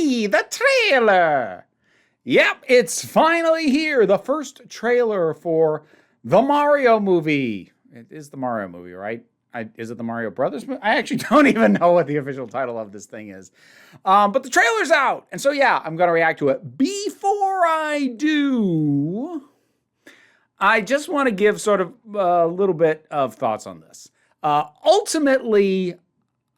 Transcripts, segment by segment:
me, the trailer. Yep, it's finally here. The first trailer for the Mario movie. It is the Mario movie, right? Is it the Mario Brothers movie? I actually don't even know what the official title of this thing is. But the trailer's out. And so, yeah, I'm going to react to it. Before I do, I just want to give sort of a little bit of thoughts on this. Ultimately,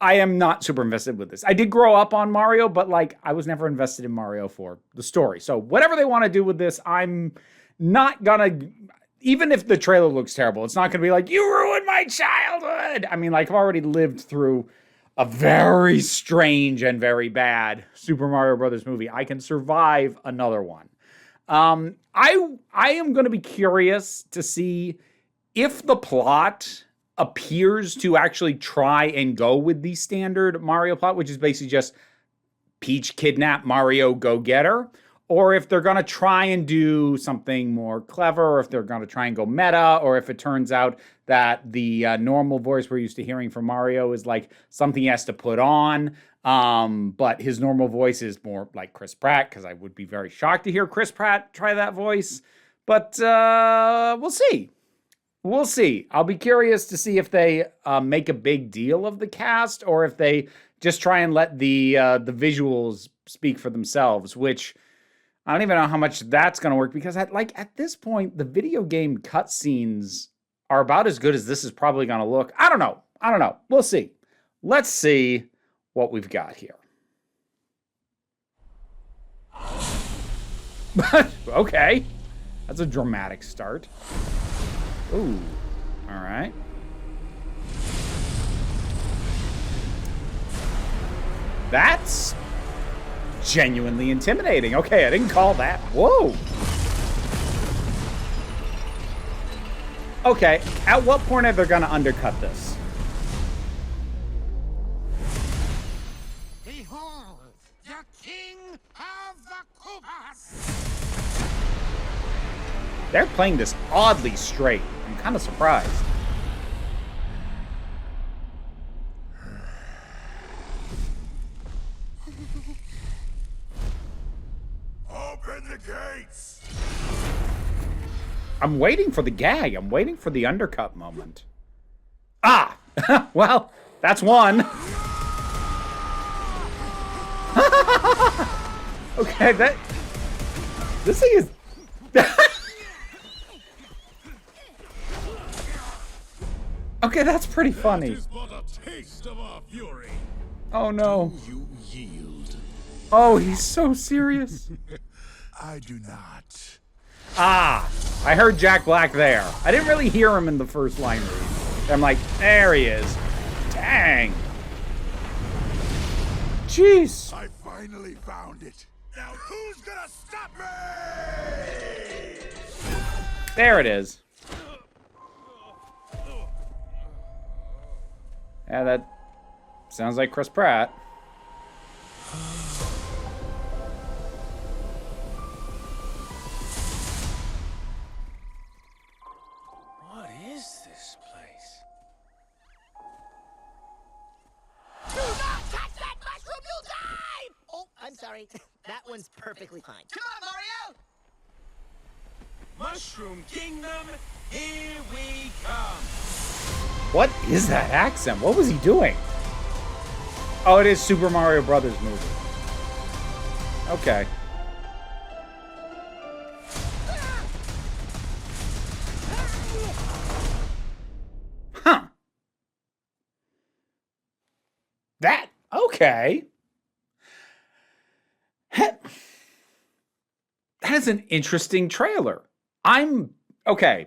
I am not super invested with this. I did grow up on Mario, but like I was never invested in Mario for the story. So whatever they want to do with this, I'm not gonna, even if the trailer looks terrible, it's not gonna be like, you ruined my childhood. I mean, like I've already lived through a very strange and very bad Super Mario Brothers movie. I can survive another one. I am gonna be curious to see if the plot appears to actually try and go with the standard Mario plot, which is basically just Peach kidnap Mario, go get her, or if they're going to try and do something more clever, or if they're going to try and go meta, or if it turns out that the normal voice we're used to hearing from Mario is like something he has to put on, but his normal voice is more like Chris Pratt, because I would be very shocked to hear Chris Pratt try that voice. But we'll see. We'll see. I'll be curious to see if they make a big deal of the cast or if they just try and let the visuals speak for themselves, which I don't even know how much that's going to work because at this point, the video game cutscenes are about as good as this is probably going to look. I don't know. We'll see. Let's see what we've got here. Okay. That's a dramatic start. Ooh, all right. That's genuinely intimidating. Okay, I didn't call that. Whoa. Okay, at what point are they going to undercut this? Behold, the king of the Koopas! They're playing this oddly straight. I'm kind of surprised. Open the gates! I'm waiting for the gag. I'm waiting for the undercut moment. Ah! Well, that's one. Okay, this thing is... Okay, that's pretty funny. That is but a taste of our fury. Oh no. You yield. Oh, he's so serious. I do not. Ah, I heard Jack Black there. I didn't really hear him in the first line read. I'm like, there he is. Dang. Jeez. I finally found it. Now who's gonna stop me? There it is. Yeah, that sounds like Chris Pratt. What is this place? Do not touch that mushroom, you'll die! Oh, I'm sorry. That one's perfectly fine. Come on, Mario! Mushroom Kingdom, here we come! What is that accent? What was he doing? Oh, it is Super Mario Brothers movie. Okay. Huh. Okay. That is an interesting trailer. Okay.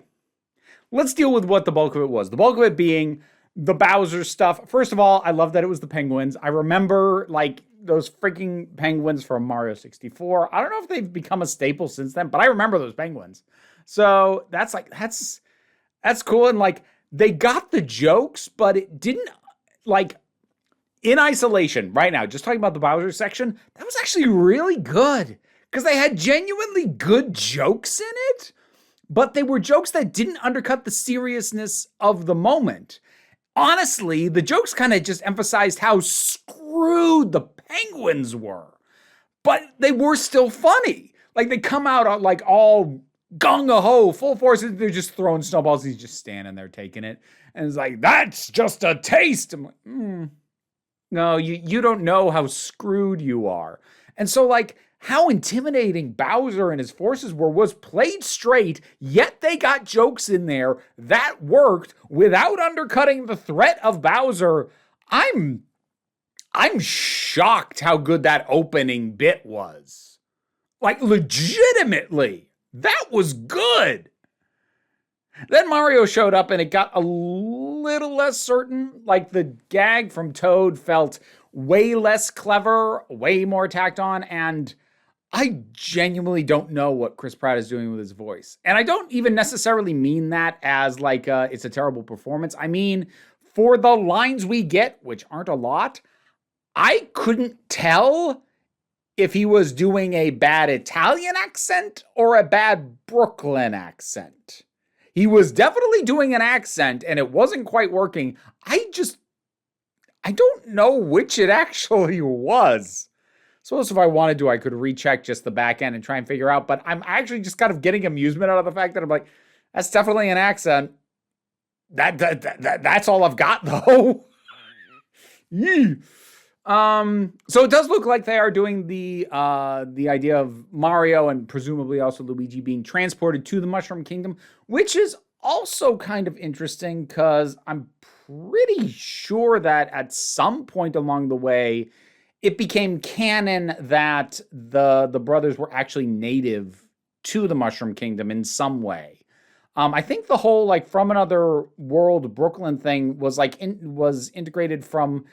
Let's deal with what the bulk of it was. The bulk of it being the Bowser stuff. First of all, I love that it was the penguins. I remember like those freaking penguins from Mario 64. I don't know if they've become a staple since then, but I remember those penguins. So that's cool. And like they got the jokes, but it didn't like in isolation right now, just talking about the Bowser section, that was actually really good because they had genuinely good jokes in it. But they were jokes that didn't undercut the seriousness of the moment. Honestly, the jokes kind of just emphasized how screwed the penguins were. but they were still funny. Like, they come out like all gung-ho, full force, and they're just throwing snowballs. He's just standing there taking it. And it's like, that's just a taste. I'm like, no, you don't know how screwed you are. And so, like, how intimidating Bowser and his forces were was played straight, yet they got jokes in there that worked without undercutting the threat of Bowser. I'm shocked how good that opening bit was. Like, legitimately, that was good. Then Mario showed up and it got a little less certain. Like, the gag from Toad felt way less clever, way more tacked on, and I genuinely don't know what Chris Pratt is doing with his voice. And I don't even necessarily mean that as like it's a terrible performance. I mean, for the lines we get, which aren't a lot, I couldn't tell if he was doing a bad Italian accent or a bad Brooklyn accent. He was definitely doing an accent and it wasn't quite working. I don't know which it actually was. Suppose if I wanted to, I could recheck just the back end and try and figure out, but I'm actually just kind of getting amusement out of the fact that I'm like, that's definitely an accent. That's all I've got though. So it does look like they are doing the idea of Mario and presumably also Luigi being transported to the Mushroom Kingdom, which is also kind of interesting because I'm pretty sure that at some point along the way, it became canon that the brothers were actually native to the Mushroom Kingdom in some way. I think the whole like from another world Brooklyn thing was like was integrated from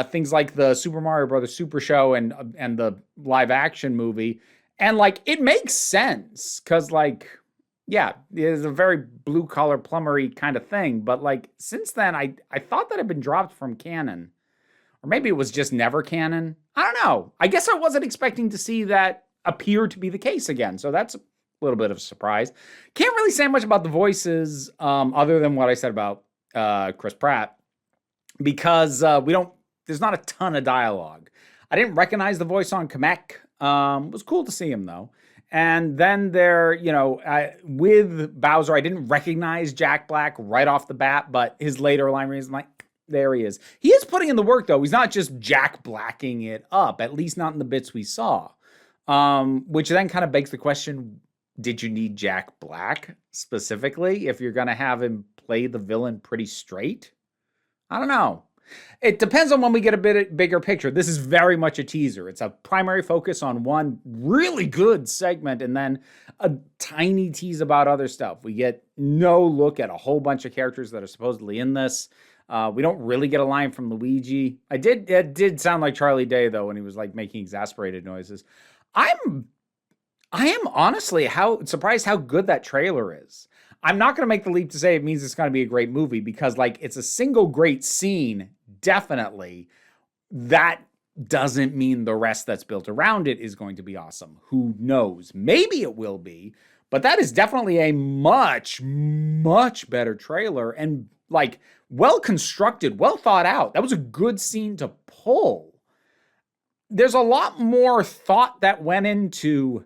things like the Super Mario Brothers Super Show and the live action movie, and like it makes sense because like yeah, it's a very blue collar plumbery kind of thing. But like since then, I thought that had been dropped from canon. Or maybe it was just never canon. I don't know. I guess I wasn't expecting to see that appear to be the case again. So that's a little bit of a surprise. Can't really say much about the voices other than what I said about Chris Pratt. Because there's not a ton of dialogue. I didn't recognize the voice on Kamek. It was cool to see him though. And then there, with Bowser, I didn't recognize Jack Black right off the bat, but his later line reads like, there he is. He is putting in the work, though. He's not just Jack Blacking it up, at least not in the bits we saw. Which then kind of begs the question, did you need Jack Black specifically if you're going to have him play the villain pretty straight? I don't know. It depends on when we get a bit bigger picture. This is very much a teaser. It's a primary focus on one really good segment and then a tiny tease about other stuff. We get no look at a whole bunch of characters that are supposedly in this. We don't really get a line from Luigi. It did sound like Charlie Day though when he was like making exasperated noises. I am honestly surprised how good that trailer is. I'm not going to make the leap to say it means it's going to be a great movie because like it's a single great scene, definitely. That doesn't mean the rest that's built around it is going to be awesome. Who knows? Maybe it will be, but that is definitely a much, much better trailer and like well constructed, well thought out. That was a good scene to pull. There's a lot more thought that went into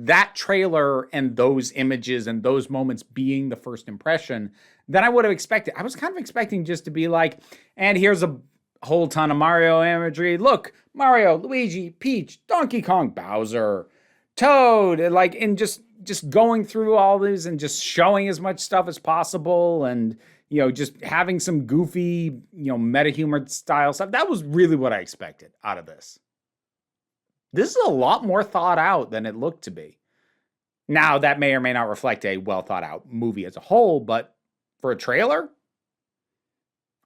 that trailer and those images and those moments being the first impression than I would have expected. I was kind of expecting just to be like, and here's a whole ton of Mario imagery. Look, Mario, Luigi, Peach, Donkey Kong, Bowser, Toad, like, and just going through all these and just showing as much stuff as possible and, just having some goofy, meta humor style stuff. That was really what I expected out of this. This is a lot more thought out than it looked to be. Now, that may or may not reflect a well thought out movie as a whole, but for a trailer,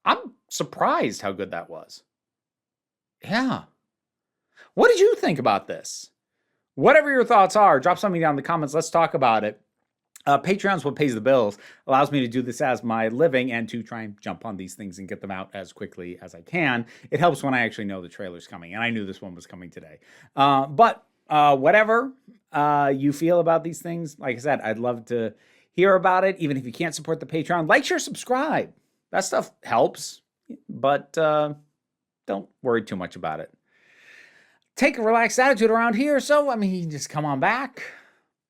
I'm surprised how good that was. Yeah. What did you think about this? Whatever your thoughts are, drop something down in the comments. Let's talk about it. Patreon's what pays the bills, allows me to do this as my living and to try and jump on these things and get them out as quickly as I can. It helps when I actually know the trailer's coming, and I knew this one was coming today. But whatever you feel about these things, like I said, I'd love to hear about it, even if you can't support the Patreon. Like, share, subscribe. That stuff helps, but don't worry too much about it. take a relaxed attitude around here, so, I mean, you just come on back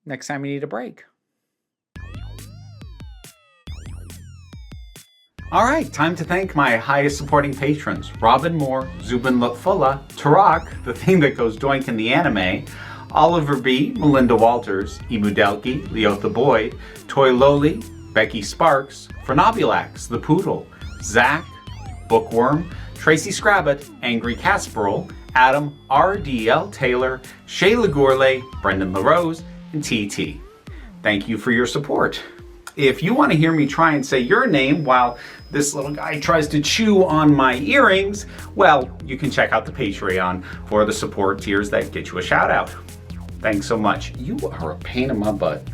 next time you need a break. All right, time to thank my highest supporting patrons: Robin Moore, Zubin Lutfullah, Tarak, the thing that goes doink in the anime, Oliver B., Melinda Walters, Emu Delki, Leotha Boyd, Toy Loli, Becky Sparks, Fernobulax, The Poodle, Zach, Bookworm, Tracy Scrabbit, Angry Casperol, Adam R.D.L. Taylor, Shayla Gourlay, Brendan LaRose, and TT. Thank you for your support. If you want to hear me try and say your name while this little guy tries to chew on my earrings, well, you can check out the Patreon for the support tiers that get you a shout out. Thanks so much. You are a pain in my butt.